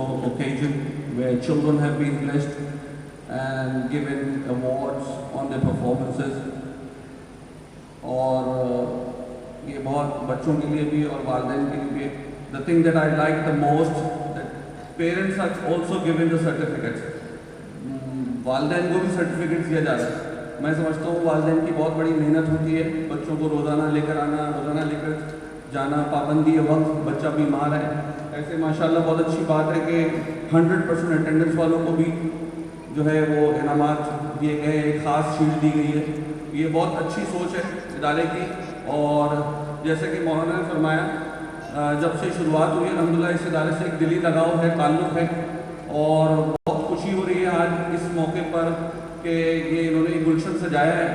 occasion where children have been blessed and given awards on their performances. اور یہ بہت بچوں کے لیے بھی اور والدین کے لیے بھی. The thing that I like the most, that parents are also given the certificates. والدین کو بھی سرٹیفکیٹ دیا جا رہا ہے. میں سمجھتا ہوں والدین کی بہت بڑی محنت ہوتی ہے بچوں کو روزانہ لے کر آنا, روزانہ لے کر جانا, پابندی وقت, بچہ بیمار ہے. ایسے ماشاءاللہ بہت اچھی بات ہے کہ 100% اٹینڈنس والوں کو بھی جو ہے وہ انعامات دیے گئے, ایک خاص شیلڈ دی گئی ہے. یہ بہت اچھی سوچ ہے ادارے کی. اور جیسے کہ مولانا نے فرمایا, جب سے شروعات ہوئی الحمدللہ اس ادارے سے ایک دلی لگاؤ ہے, تعلق ہے, اور بہت خوشی ہو رہی ہے آج اس موقع پر کہ یہ انہوں نے گلشن سجایا ہے.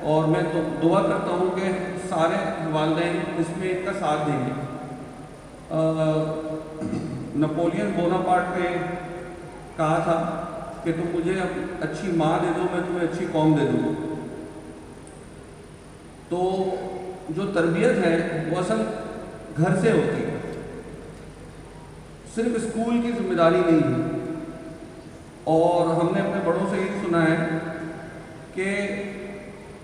اور میں تو دعا کرتا ہوں کہ سارے والدین اس میں ان کا ساتھ دیں گے. نپولین بوناپارٹ نے کہا تھا کہ تم مجھے اچھی ماں دے دو, میں تمہیں اچھی قوم دے دوں. تو جو تربیت ہے وہ اصل گھر سے ہوتی ہے, صرف اسکول کی ذمہ داری نہیں ہے. اور ہم نے اپنے بڑوں سے یہ سنا ہے کہ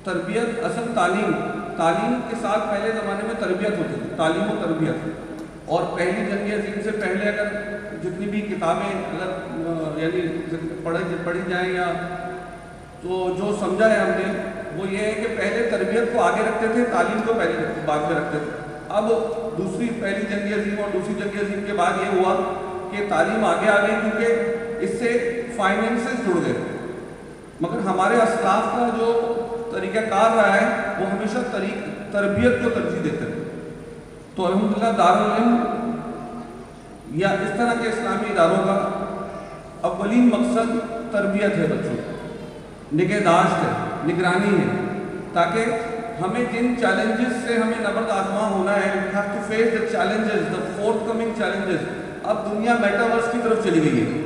تربیت اصل تعلیم کے ساتھ پہلے زمانے میں تربیت ہوتی تھی, تعلیم و تربیت. اور پہلی جنگ عظیم سے پہلے اگر جتنی بھی کتابیں اگر یعنی پڑھی جائیں یا تو جو سمجھا ہے ہم نے وہ یہ ہے کہ پہلے تربیت کو آگے رکھتے تھے, تعلیم کو پہلے بعد میں رکھتے تھے. اب پہلی جنگ عظیم اور دوسری جنگ عظیم کے بعد یہ ہوا کہ تعلیم آگے آ گئی کیونکہ اس سے فائنینسز جڑ گئے. مگر ہمارے اسلاف کا جو طریقہ کار رہا ہے وہ ہمیشہ تربیت کو ترجیح دیتے ہیں. تو الحمدللہ دارالعلم یا اس طرح کے اسلامی اداروں کا اولین مقصد تربیت ہے, بچوں کی نگہداشت ہے, نگرانی ہے, تاکہ ہمیں جن چیلنجز سے ہمیں نبرد آزما ہونا ہے, we have to face the challenges, the forthcoming challenges. اب دنیا میٹاورس کی طرف چلی گئی ہے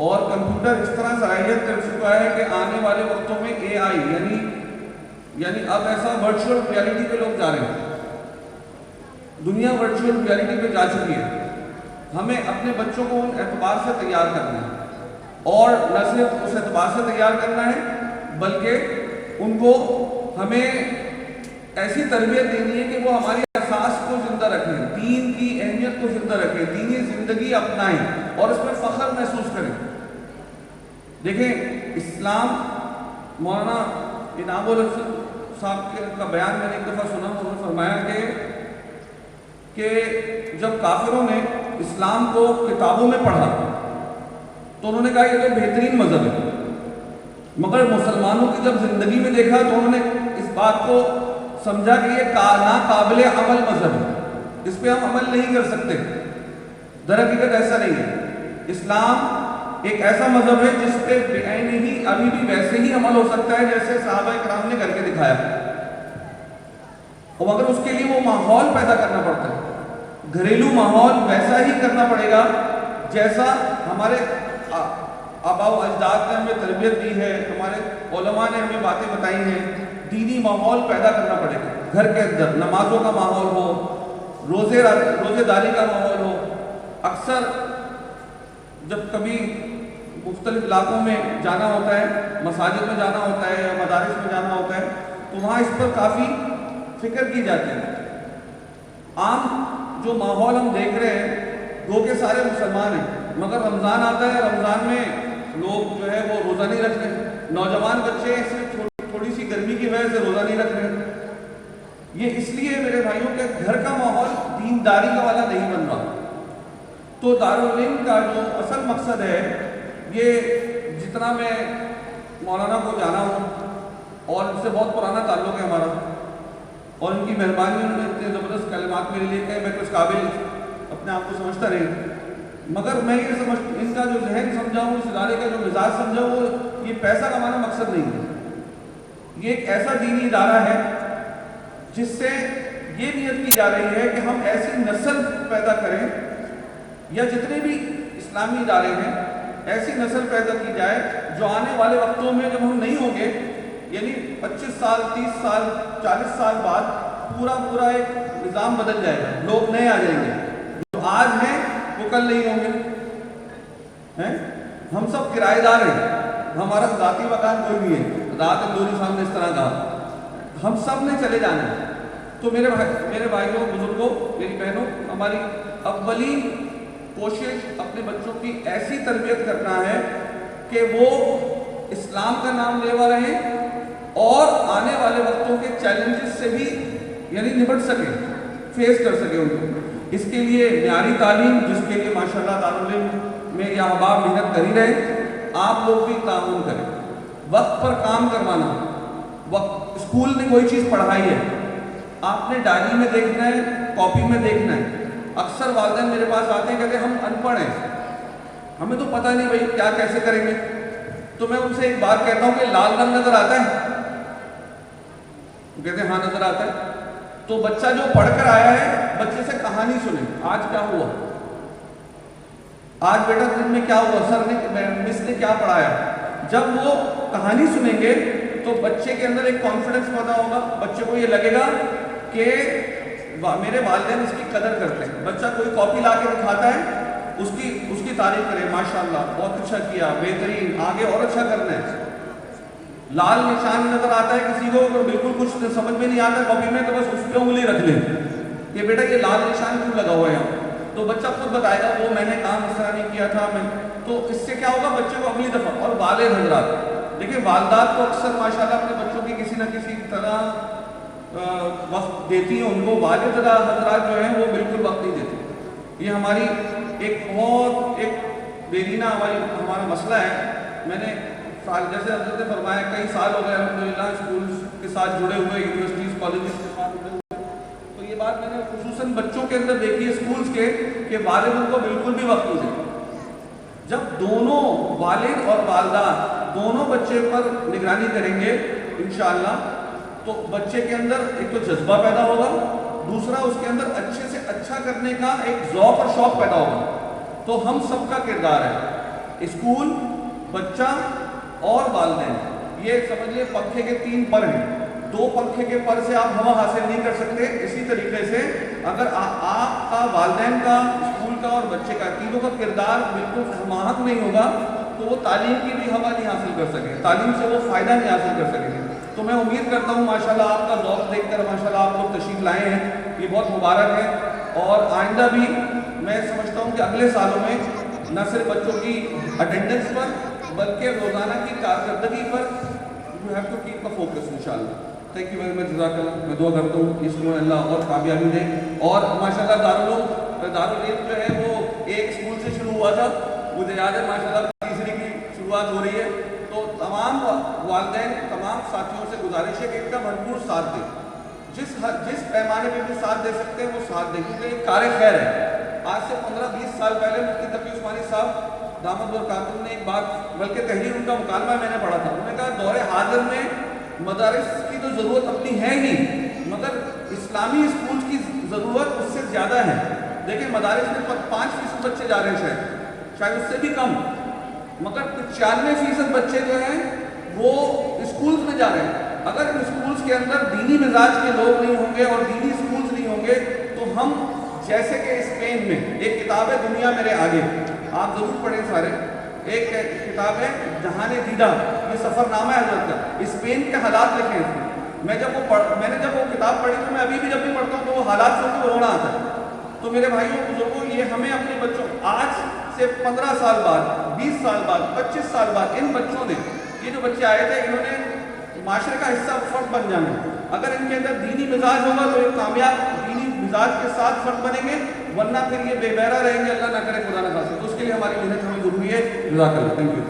اور کمپیوٹر اس طرح صلاحیت کر چکا ہے کہ آنے والے وقتوں میں اے آئی یعنی اب ایسا ورچوئل ریالٹی پہ لوگ جا رہے ہیں. دنیا ورچوئل ریالٹی پہ جا چکی ہے. ہمیں اپنے بچوں کو ان اعتبار سے تیار کرنا ہے, اور نہ صرف اس اعتبار سے تیار کرنا ہے بلکہ ان کو ہمیں ایسی تربیت دینی ہے کہ وہ ہماری اساس کو زندہ رکھیں, دین کی اہمیت کو زندہ رکھیں, دینی زندگی اپنائیں اور اس میں فخر محسوس کریں. دیکھیں اسلام, مولانا انعام الحق صاحب کا بیان میں نے ایک دفعہ سنا, انہوں نے فرمایا کہ جب کافروں نے اسلام کو کتابوں میں پڑھا تو انہوں نے کہا یہ تو بہترین مذہب ہے, مگر مسلمانوں کی جب زندگی میں دیکھا تو انہوں نے اس بات کو سمجھا کہ یہ ناقابل عمل مذہب ہے, اس پہ ہم عمل نہیں کر سکتے. در حقیقت ایسا نہیں ہے. اسلام ایک ایسا مذہب ہے جس پہ بعین ہی ابھی بھی ویسے ہی عمل ہو سکتا ہے جیسے صحابہ کرام نے کر کے دکھایا, اور مگر اس کے لیے وہ ماحول پیدا کرنا پڑتا ہے. گھریلو ماحول ویسا ہی کرنا پڑے گا جیسا ہمارے آباء و اجداد نے ہمیں تربیت دی ہے, ہمارے علماء نے ہمیں باتیں بتائی ہیں. دینی ماحول پیدا کرنا پڑے گا. گھر کے اندر نمازوں کا ماحول ہو, روزے داری کا ماحول ہو. اکثر جب کبھی مختلف علاقوں میں جانا ہوتا ہے, مساجد میں جانا ہوتا ہے یا مدارس میں جانا ہوتا ہے, تو وہاں اس پر کافی فکر کی جاتی ہے. عام جو ماحول ہم دیکھ رہے ہیں گو کے سارے مسلمان ہیں, مگر رمضان آتا ہے, رمضان میں لوگ جو ہے وہ روزہ نہیں رکھ رہے. نوجوان بچے صرف تھوڑی سی گرمی کی وجہ سے روزہ نہیں رکھ رہے. یہ اس لیے میرے بھائیوں کے گھر کا ماحول دینداری کا والا نہیں بن رہا. تو دارالعلم کا جو اصل مقصد ہے, یہ جتنا میں مولانا کو جانا ہوں اور ان سے بہت پرانا تعلق ہے ہمارا, اور ان کی مہربانی, انہوں نے اتنے زبردست کلمات میرے لیے کہے, میں کچھ قابل اپنے آپ کو سمجھتا نہیں, مگر میں یہ ان کا جو ذہن سمجھا ہوں, اس ادارے کا جو مزاج سمجھا ہوں, وہ یہ پیسہ کمانا مقصد نہیں ہے. یہ ایک ایسا دینی ادارہ ہے جس سے یہ نیت کی جا رہی ہے کہ ہم ایسی نسل پیدا کریں, یا جتنے بھی اسلامی ادارے ہیں ایسی نسل پیدا کی جائے جو آنے والے وقتوں میں جب ہم نہیں ہوں گے, یعنی 25 سال 30 سال 40 سال بعد پورا ایک نظام بدل جائے گا, لوگ نئے آ جائیں گے. جو آج ہیں وہ کل نہیں ہوں گے, ہیں، ہم سب کرایہ دار ہیں، ہمارا ذاتی مکان کوئی نہیں ہے، رات اندوری صاحب نے اس طرح کہا، ہم سب نے چلے جانا ہے۔ تو میرے بھائیوں، بزرگوں، میری بہنوں، ہماری اولین کوشش اپنے بچوں کی ایسی تربیت کرنا ہے کہ وہ اسلام کا نام لیوا رہیں اور آنے والے وقتوں کے چیلنجز سے بھی یعنی نمٹ سکیں، فیس کر سکیں ان کو۔ اس کے لیے معیاری تعلیم، جس کے لیے ماشاءاللہ دارالعلوم میں یہ احباب محنت کر ہی رہے، آپ لوگ بھی تعاون کریں، وقت پر کام کروانا۔ وقت اسکول نے کوئی چیز پڑھائی ہے، آپ نے ڈائری میں دیکھنا ہے، کاپی میں دیکھنا ہے۔ اکثر والدین میرے پاس آتے ہیں، کہتے ہیں ہم ان پڑھ ہیں، ہمیں تو پتہ نہیں بھائی کیا کیسے کریں گے۔ تو میں ان سے ایک بات کہتا ہوں کہ لال رنگ نظر آتا ہے؟ وہ کہتے ہیں ہاں نظر آتا ہے۔ تو بچہ جو پڑھ کر آیا ہے، بچے سے کہانی سنیں، آج کیا ہوا، آج بیٹا دن میں کیا ہوا، سر نے مس نے کیا پڑھایا۔ جب وہ کہانی سنیں گے تو بچے کے اندر ایک کانفیڈنس پیدا ہوگا، بچے کو یہ لگے گا کہ میرے والدین اس کی قدر کرتے ہیں۔ بچہ کوئی کاپی لا کے دکھاتا ہے، اس کی تعریف کرے، ماشاءاللہ بہت اچھا کیا، بہترین، آگے اور اچھا کرنا ہے۔ لال نشان نظر آتا ہے کسی کو، اگر بالکل کچھ سمجھ میں نہیں آتا کاپی میں، تو بس اس پہ انگلی رکھ لیں کہ بیٹا یہ لال نشان کیوں لگا ہوا ہے یہاں، تو بچہ خود بتائے گا وہ میں نے کام اس طرح نہیں کیا تھا۔ تو اس سے کیا ہوگا، بچے کو اگلی دفعہ۔ اور والد حضرات دیکھیں، والدات کو اکثر ماشاءاللہ اپنے بچوں کی کسی نہ کسی طرح وقت دیتی ہیں، ان کو والد حضرات جو ہیں وہ بالکل وقت نہیں دیتے۔ یہ ہماری ایک بہت دیرینہ ہمارا مسئلہ ہے۔ میں نے جیسے حضرت نے فرمایا کئی سال ہو گئے الحمدللہ اسکولز کے ساتھ جڑے ہوئے، یونیورسٹیز کالجز کے ساتھ جڑے ہوئے، تو یہ بات میں نے خصوصاً بچوں کے اندر دیکھی ہے اسکولز کے، کہ والد ان کو بالکل بھی وقت نہیں دیتے۔ جب دونوں والد اور والدہ دونوں بچے پر نگرانی کریں گے انشاءاللہ، تو بچے کے اندر ایک تو جذبہ پیدا ہوگا، دوسرا اس کے اندر اچھے سے اچھا کرنے کا ایک ذوق اور شوق پیدا ہوگا۔ تو ہم سب کا کردار ہے، اسکول، بچہ اور والدین۔ یہ سمجھ لیں پنکھے کے 3 پر ہیں، 2 پنکھے کے پر سے آپ ہوا حاصل نہیں کر سکتے۔ اسی طریقے سے اگر آپ کا، والدین کا، اسکول کا اور بچے کا، تینوں کا کردار بالکل ہماہنگ نہیں ہوگا تو وہ تعلیم کی بھی ہوا نہیں حاصل کر سکے، تعلیم سے وہ فائدہ نہیں حاصل کر سکیں گے۔ تو میں امید کرتا ہوں ماشاءاللہ آپ کا ذوق دیکھ کر ماشاءاللہ آپ لوگ تشریف لائے ہیں، یہ بہت مبارک ہے۔ اور آئندہ بھی میں سمجھتا ہوں کہ اگلے سالوں میں نہ صرف بچوں کی اٹینڈنس پر بلکہ روزانہ کی کارکردگی پر you have to keep a focus انشاءاللہ۔ تھینک یو ویری مچ، جزاک اللہ۔ میں دعا کرتا ہوں اس میں اللہ اور کامیابی دے۔ اور ماشاءاللہ دارالعلوم جو ہے وہ ایک اسکول سے شروع ہوا تھا، مجھے یاد ہے ماشاءاللہ تیسری کی شروعات ہو رہی ہے۔ تو تمام والدین، تمام ساتھیوں سے گزارش ہے کہ ایک کا بھرپور ساتھ دیں، جس پیمانے پہ بھی ساتھ دے سکتے ہیں وہ ساتھ دیں، کیونکہ ایک کار خیر ہے۔ آج سے 15-20 سال پہلے مفتی تقی عثمانی صاحب دامت برکاتہ نے ایک بات، بلکہ تحریر ان کا مکالمہ میں نے پڑھا تھا، انہوں نے کہا دور حاضر میں مدارس کی تو ضرورت اپنی ہے ہی، مگر اسلامی اسکول کی ضرورت اس سے زیادہ ہے۔ دیکھیں مدارس میں 5% بچے جا رہے ہیں، شاید اس سے بھی کم، مگر 95% بچے جو ہیں وہ اسکولز میں جا رہے ہیں۔ اگر ان اسکولز کے اندر دینی مزاج کے لوگ نہیں ہوں گے اور دینی اسکولز نہیں ہوں گے تو ہم، جیسے کہ اسپین میں ایک کتاب ہے دنیا میرے آگے، آپ ضرور پڑھیں سارے، ایک کتاب ہے جہان دیدہ، یہ سفر نامہ ہے حضرت کا، اسپین کے حالات لکھے ہیں۔ میں نے جب وہ کتاب پڑھی تو میں ابھی بھی جب بھی پڑھتا ہوں تو وہ حالات سن کے رونا آتا ہے۔ تو میرے بھائیوں بزرگوں، یہ ہمیں اپنے بچوں، آج سے 15 سال بعد، 20 سال بعد، 25 سال بعد ان بچوں نے، یہ جو بچے آئے تھے انہوں نے معاشرے کا حصہ فرد بن جانا ہے۔ اگر ان کے اندر دینی مزاج ہوگا تو ایک کامیاب دینی مزاج کے ساتھ فرد بنیں گے، ورنہ پھر یہ بے بہرا رہیں گے، اللہ نہ کرے خدا نہ خاصے۔ تو اس کے لیے ہماری محنت ہمیں ضروری ہے۔ جزاک اللہ، تھینک یو۔